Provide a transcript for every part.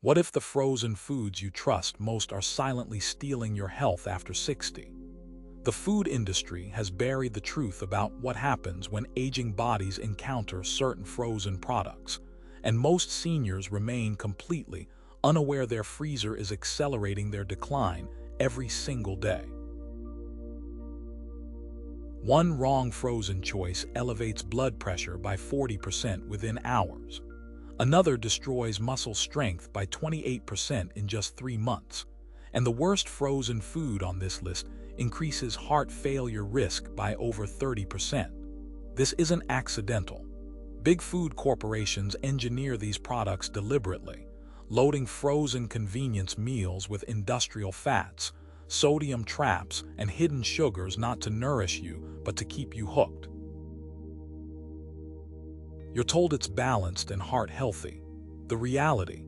What if the frozen foods you trust most are silently stealing your health after 60? The food industry has buried the truth about what happens when aging bodies encounter certain frozen products, and most seniors remain completely unaware their freezer is accelerating their decline every single day. One wrong frozen choice elevates blood pressure by 40% within hours. Another destroys muscle strength by 28% in just 3 months. And the worst frozen food on this list increases heart failure risk by over 30%. This isn't accidental. Big food corporations engineer these products deliberately, loading frozen convenience meals with industrial fats, sodium traps, and hidden sugars not to nourish you, but to keep you hooked. You're told it's balanced and heart healthy. The reality,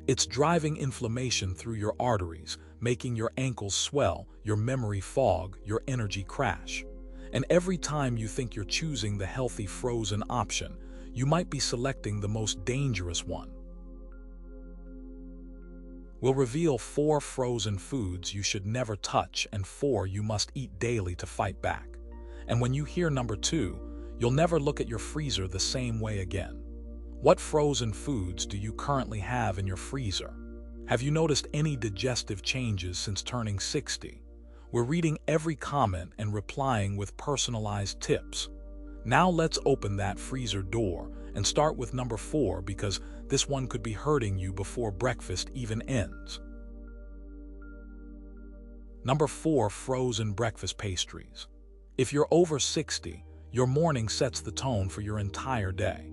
it's driving inflammation through your arteries, making your ankles swell, your memory fog, your energy crash. And every time you think you're choosing the healthy frozen option, you might be selecting the most dangerous one. We'll reveal 4 frozen foods you should never touch and 4 you must eat daily to fight back. And when you hear number 2, you'll never look at your freezer the same way again. What frozen foods do you currently have in your freezer? Have you noticed any digestive changes since turning 60? We're reading every comment and replying with personalized tips. Now let's open that freezer door and start with number 4 because this one could be hurting you before breakfast even ends. Number 4, frozen breakfast pastries. If you're over 60, your morning sets the tone for your entire day.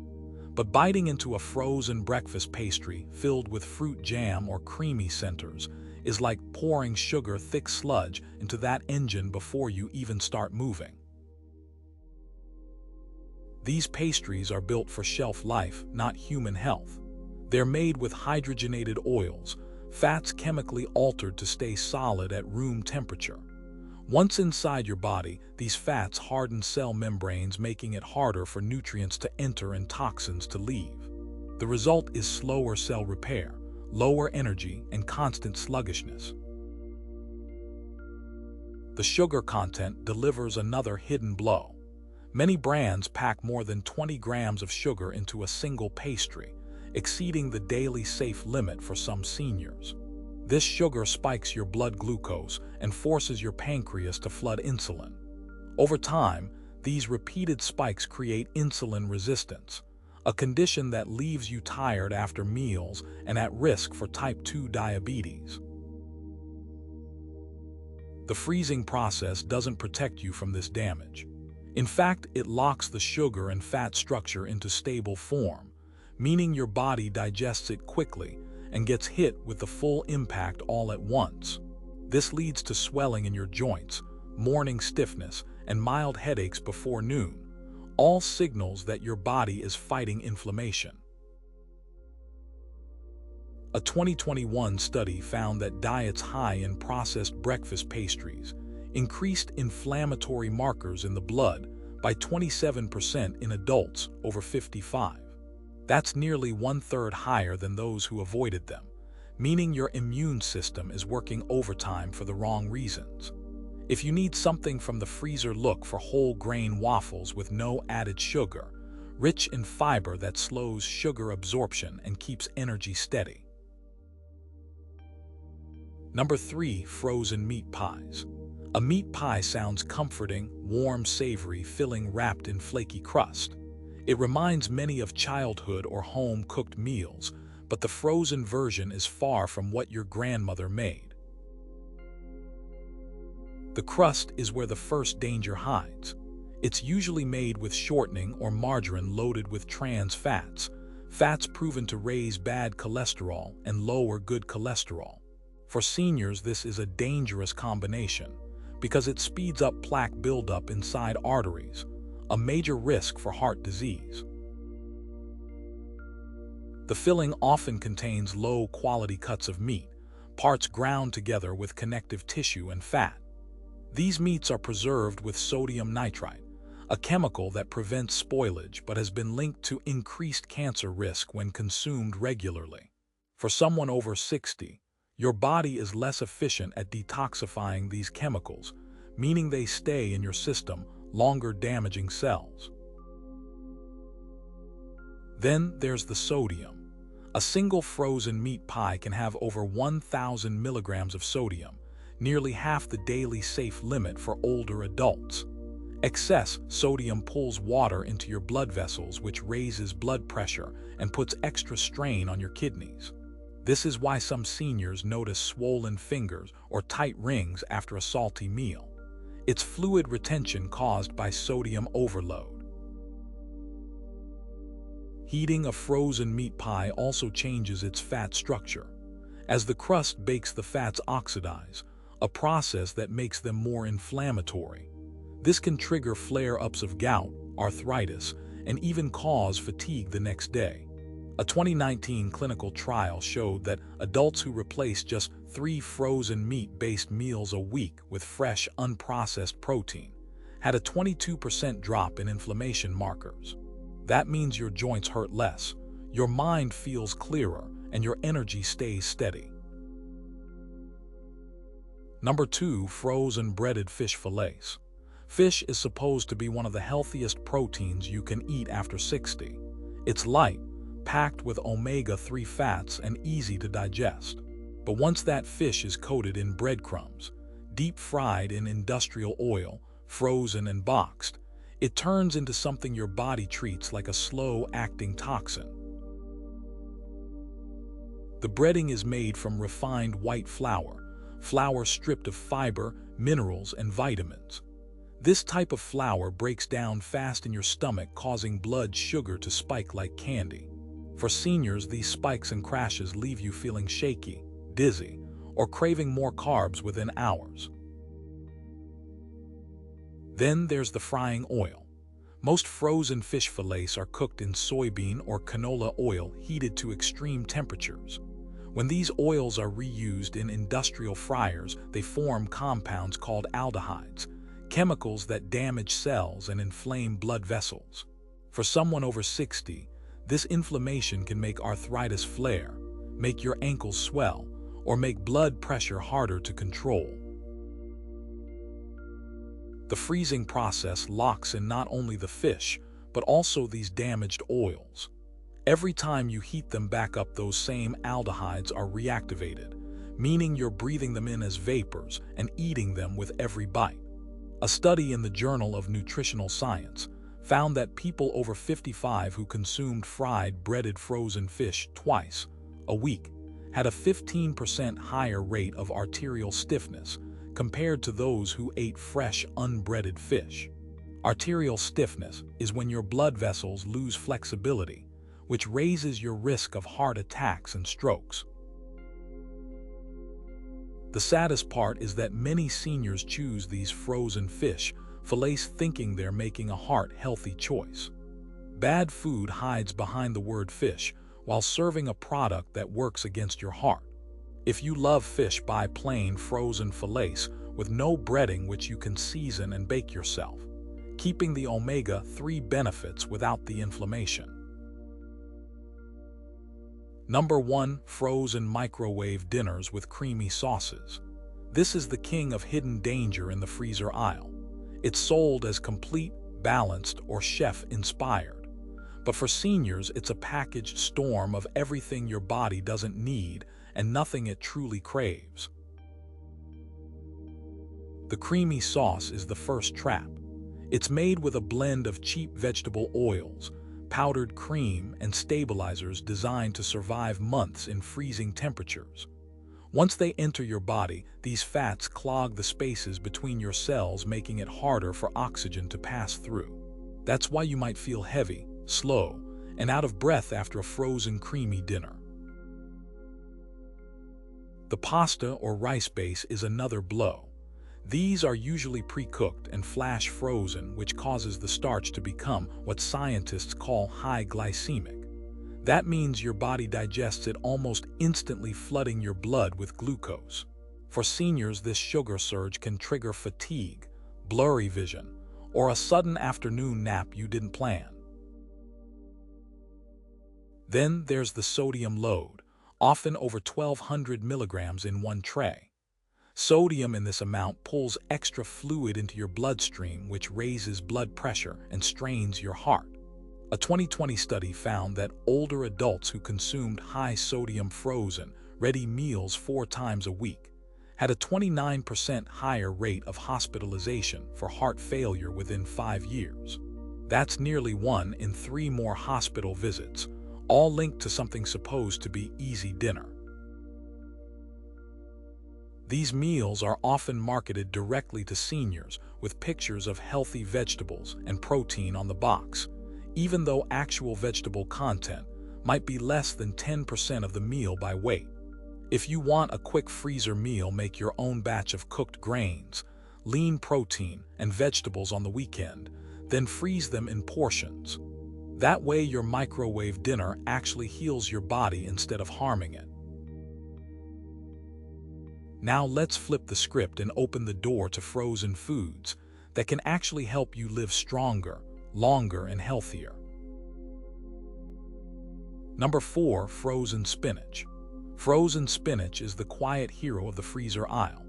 But biting into a frozen breakfast pastry filled with fruit jam or creamy centers is like pouring sugar-thick sludge into that engine before you even start moving. These pastries are built for shelf life, not human health. They're made with hydrogenated oils, fats chemically altered to stay solid at room temperature. Once inside your body, these fats harden cell membranes, making it harder for nutrients to enter and toxins to leave. The result is slower cell repair, lower energy, and constant sluggishness. The sugar content delivers another hidden blow. Many brands pack more than 20 grams of sugar into a single pastry, exceeding the daily safe limit for some seniors. This sugar spikes your blood glucose and forces your pancreas to flood insulin. Over time, these repeated spikes create insulin resistance, a condition that leaves you tired after meals and at risk for type 2 diabetes. The freezing process doesn't protect you from this damage. In fact, it locks the sugar and fat structure into stable form, meaning your body digests it quickly and gets hit with the full impact all at once. This leads to swelling in your joints, morning stiffness, and mild headaches before noon, all signals that your body is fighting inflammation. A 2021 study found that diets high in processed breakfast pastries increased inflammatory markers in the blood by 27% in adults over 55. That's nearly 1/3 higher than those who avoided them, meaning your immune system is working overtime for the wrong reasons. If you need something from the freezer, look for whole grain waffles with no added sugar, rich in fiber that slows sugar absorption and keeps energy steady. Number 3, frozen meat pies. A meat pie sounds comforting, warm, savory, filling wrapped in flaky crust. It reminds many of childhood or home-cooked meals, but the frozen version is far from what your grandmother made. The crust is where the first danger hides. It's usually made with shortening or margarine loaded with trans fats, fats proven to raise bad cholesterol and lower good cholesterol. For seniors, this is a dangerous combination because it speeds up plaque buildup inside arteries, a major risk for heart disease. The filling often contains low-quality cuts of meat, parts ground together with connective tissue and fat. These meats are preserved with sodium nitrite, a chemical that prevents spoilage but has been linked to increased cancer risk when consumed regularly. For someone over 60, your body is less efficient at detoxifying these chemicals, meaning they stay in your system longer, damaging cells. Then there's the sodium. A single frozen meat pie can have over 1,000 milligrams of sodium, nearly half the daily safe limit for older adults. Excess sodium pulls water into your blood vessels, which raises blood pressure and puts extra strain on your kidneys. This is why some seniors notice swollen fingers or tight rings after a salty meal. It's fluid retention caused by sodium overload. Heating a frozen meat pie also changes its fat structure. As the crust bakes, the fats oxidize, a process that makes them more inflammatory. This can trigger flare-ups of gout, arthritis, and even cause fatigue the next day. A 2019 clinical trial showed that adults who replaced just 3 frozen meat-based meals a week with fresh, unprocessed protein had a 22% drop in inflammation markers. That means your joints hurt less, your mind feels clearer, and your energy stays steady. Number 2, frozen breaded fish fillets. Fish is supposed to be one of the healthiest proteins you can eat after 60. It's light, packed with omega-3 fats, and easy to digest. But once that fish is coated in breadcrumbs, deep fried in industrial oil, frozen and boxed, it turns into something your body treats like a slow-acting toxin. The breading is made from refined white flour stripped of fiber, minerals, and vitamins. This type of flour breaks down fast in your stomach, causing blood sugar to spike like candy. For seniors, these spikes and crashes leave you feeling shaky, dizzy, or craving more carbs within hours. Then there's the frying oil. Most frozen fish fillets are cooked in soybean or canola oil heated to extreme temperatures. When these oils are reused in industrial fryers, they form compounds called aldehydes, chemicals that damage cells and inflame blood vessels. For someone over 60, this inflammation can make arthritis flare, make your ankles swell, or make blood pressure harder to control. The freezing process locks in not only the fish, but also these damaged oils. Every time you heat them back up, those same aldehydes are reactivated, meaning you're breathing them in as vapors and eating them with every bite. A study in the Journal of Nutritional Science found that people over 55 who consumed fried, breaded frozen fish twice a week had a 15% higher rate of arterial stiffness compared to those who ate fresh, unbreaded fish. Arterial stiffness is when your blood vessels lose flexibility, which raises your risk of heart attacks and strokes. The saddest part is that many seniors choose these frozen fish fillets thinking they're making a heart-healthy choice. Bad food hides behind the word fish while serving a product that works against your heart. If you love fish, buy plain frozen fillets with no breading, which you can season and bake yourself, keeping the omega-3 benefits without the inflammation. Number 1, frozen microwave dinners with creamy sauces. This is the king of hidden danger in the freezer aisle. It's sold as complete, balanced, or chef-inspired. But for seniors, it's a packaged storm of everything your body doesn't need and nothing it truly craves. The creamy sauce is the first trap. It's made with a blend of cheap vegetable oils, powdered cream, and stabilizers designed to survive months in freezing temperatures. Once they enter your body, these fats clog the spaces between your cells, making it harder for oxygen to pass through. That's why you might feel heavy, slow, and out of breath after a frozen creamy dinner. The pasta or rice base is another blow. These are usually pre-cooked and flash frozen, which causes the starch to become what scientists call high glycemic. That means your body digests it almost instantly, flooding your blood with glucose. For seniors, this sugar surge can trigger fatigue, blurry vision, or a sudden afternoon nap you didn't plan. Then there's the sodium load, often over 1,200 milligrams in one tray. Sodium in this amount pulls extra fluid into your bloodstream, which raises blood pressure and strains your heart. A 2020 study found that older adults who consumed high-sodium frozen, ready meals 4 times a week had a 29% higher rate of hospitalization for heart failure within 5 years. That's nearly 1 in 3 more hospital visits, all linked to something supposed to be easy dinner. These meals are often marketed directly to seniors with pictures of healthy vegetables and protein on the box, even though actual vegetable content might be less than 10% of the meal by weight. If you want a quick freezer meal, make your own batch of cooked grains, lean protein, and vegetables on the weekend, then freeze them in portions. That way your microwave dinner actually heals your body instead of harming it. Now let's flip the script and open the door to frozen foods that can actually help you live stronger, longer, and healthier. Number 4, frozen spinach. Frozen spinach is the quiet hero of the freezer aisle.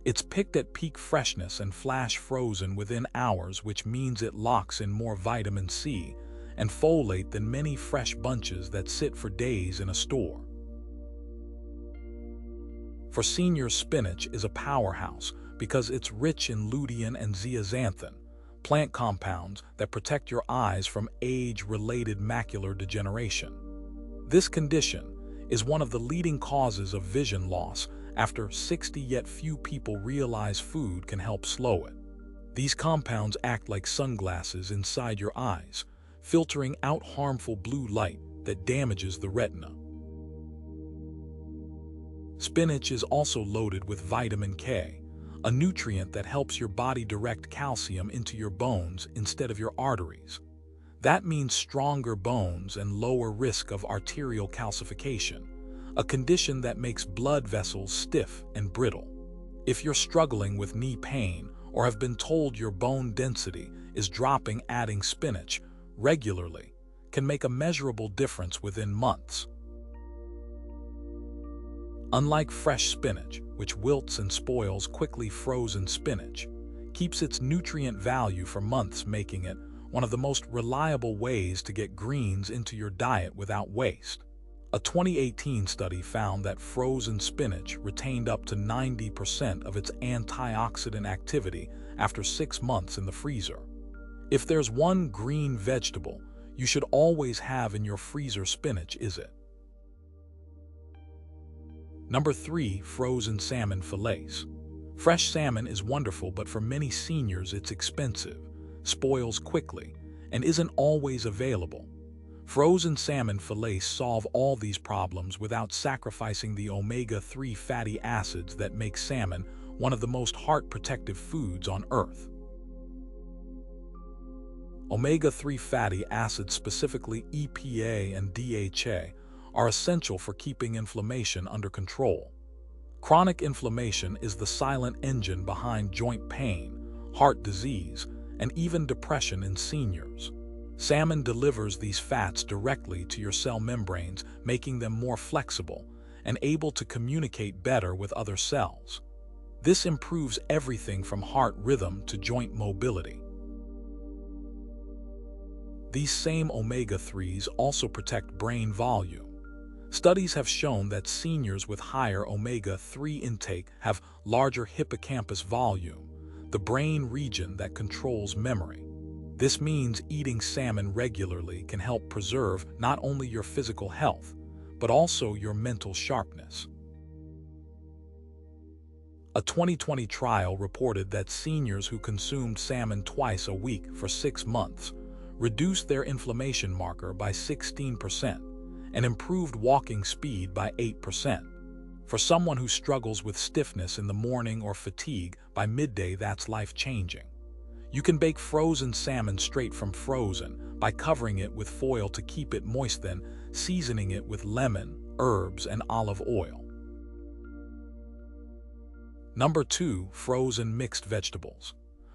It's picked at peak freshness and flash frozen within hours, which means it locks in more vitamin C and folate than many fresh bunches that sit for days in a store. For seniors, spinach is a powerhouse because it's rich in lutein and zeaxanthin, plant compounds that protect your eyes from age-related macular degeneration. This condition is one of the leading causes of vision loss after 60, yet few people realize food can help slow it. These compounds act like sunglasses inside your eyes, filtering out harmful blue light that damages the retina. Spinach is also loaded with vitamin K, a nutrient that helps your body direct calcium into your bones instead of your arteries. That means stronger bones and lower risk of arterial calcification, a condition that makes blood vessels stiff and brittle. If you're struggling with knee pain or have been told your bone density is dropping, adding spinach regularly can make a measurable difference within months. Unlike fresh spinach, which wilts and spoils quickly, frozen spinach keeps its nutrient value for months, making it one of the most reliable ways to get greens into your diet without waste. A 2018 study found that frozen spinach retained up to 90% of its antioxidant activity after 6 months in the freezer. If there's one green vegetable you should always have in your freezer, spinach is it. Number 3, frozen salmon fillets. Fresh salmon is wonderful, but for many seniors it's expensive, spoils quickly, and isn't always available. Frozen salmon fillets solve all these problems without sacrificing the omega-3 fatty acids that make salmon one of the most heart-protective foods on Earth. Omega-3 fatty acids, specifically EPA and DHA, are essential for keeping inflammation under control. Chronic inflammation is the silent engine behind joint pain, heart disease, and even depression in seniors. Salmon delivers these fats directly to your cell membranes, making them more flexible and able to communicate better with other cells. This improves everything from heart rhythm to joint mobility. These same omega-3s also protect brain volume. Studies have shown that seniors with higher omega-3 intake have larger hippocampus volume, the brain region that controls memory. This means eating salmon regularly can help preserve not only your physical health, but also your mental sharpness. A 2020 trial reported that seniors who consumed salmon twice a week for 6 months reduced their inflammation marker by 16% and improved walking speed by 8%. For someone who struggles with stiffness in the morning or fatigue by midday, that's life-changing. You can bake frozen salmon straight from frozen by covering it with foil to keep it moist, then seasoning it with lemon, herbs, and olive oil. Number 2, frozen mixed vegetables.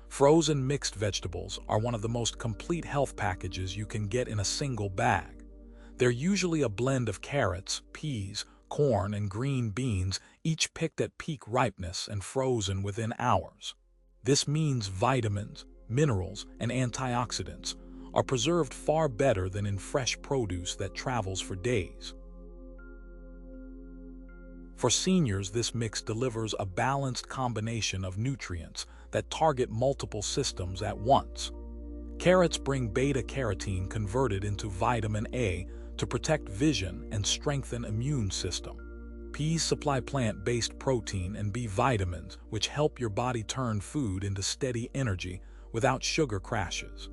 Frozen mixed vegetables are one of the most complete health packages you can get in a single bag. They're usually a blend of carrots, peas, corn and green beans, each picked at peak ripeness and frozen within hours. This means vitamins, minerals, and antioxidants are preserved far better than in fresh produce that travels for days. For seniors, this mix delivers a balanced combination of nutrients that target multiple systems at once. Carrots bring beta-carotene converted into vitamin A to protect vision and strengthen immune system. Peas supply plant-based protein and B vitamins, which help your body turn food into steady energy without sugar crashes.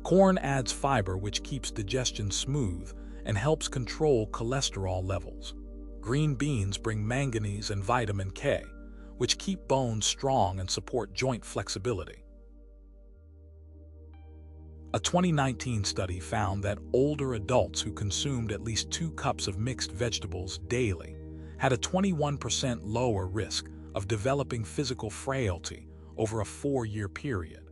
Corn adds fiber, which keeps digestion smooth and helps control cholesterol levels. Green beans bring manganese and vitamin K, which keep bones strong and support joint flexibility. A 2019 study found that older adults who consumed at least 2 cups of mixed vegetables daily had a 21% lower risk of developing physical frailty over a 4-year period.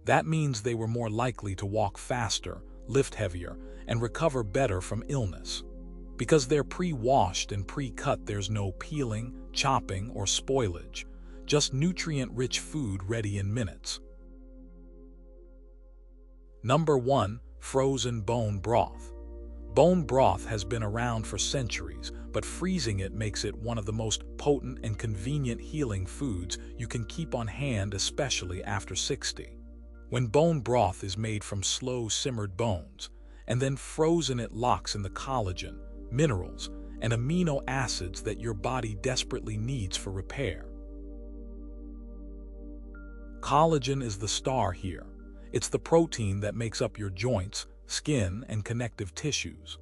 That means they were more likely to walk faster, lift heavier, and recover better from illness. Because they're pre-washed and pre-cut, there's no peeling, chopping, or spoilage, just nutrient-rich food ready in minutes. Number 1. Frozen bone broth. Bone broth has been around for centuries, but freezing it makes it one of the most potent and convenient healing foods you can keep on hand, especially after 60. When bone broth is made from slow-simmered bones and then frozen, it locks in the collagen, minerals, and amino acids that your body desperately needs for repair. Collagen is the star here. It's the protein that makes up your joints, skin, and connective tissues.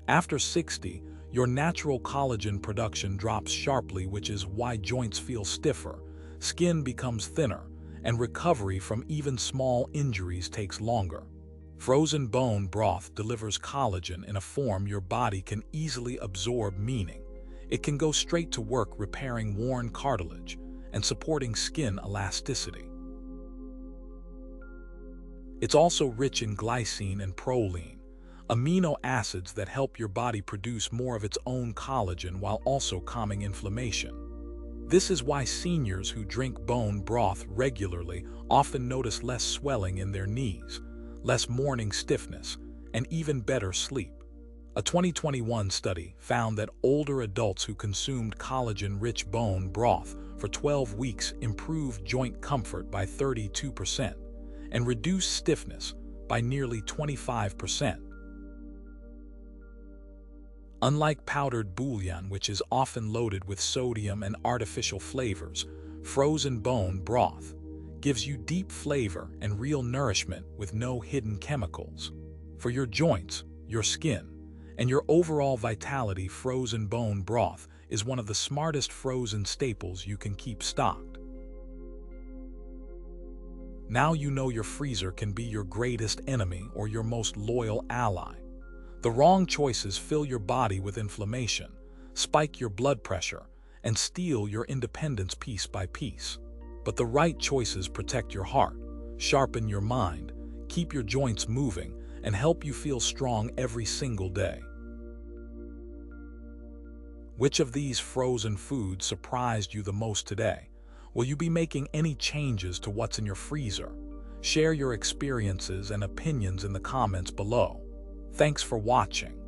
After 60, your natural collagen production drops sharply, which is why joints feel stiffer, skin becomes thinner, and recovery from even small injuries takes longer. Frozen bone broth delivers collagen in a form your body can easily absorb, meaning it can go straight to work repairing worn cartilage and supporting skin elasticity. It's also rich in glycine and proline, amino acids that help your body produce more of its own collagen while also calming inflammation. This is why seniors who drink bone broth regularly often notice less swelling in their knees, less morning stiffness, and even better sleep. A 2021 study found that older adults who consumed collagen-rich bone broth for 12 weeks improved joint comfort by 32% and reduced stiffness by nearly 25%. Unlike powdered bouillon, which is often loaded with sodium and artificial flavors, frozen bone broth gives you deep flavor and real nourishment with no hidden chemicals. For your joints, your skin, and your overall vitality, frozen bone broth is one of the smartest frozen staples you can keep stocked. Now you know your freezer can be your greatest enemy or your most loyal ally. The wrong choices fill your body with inflammation, spike your blood pressure, and steal your independence piece by piece. But the right choices protect your heart, sharpen your mind, keep your joints moving, and help you feel strong every single day. Which of these frozen foods surprised you the most today? Will you be making any changes to what's in your freezer? Share your experiences and opinions in the comments below. Thanks for watching.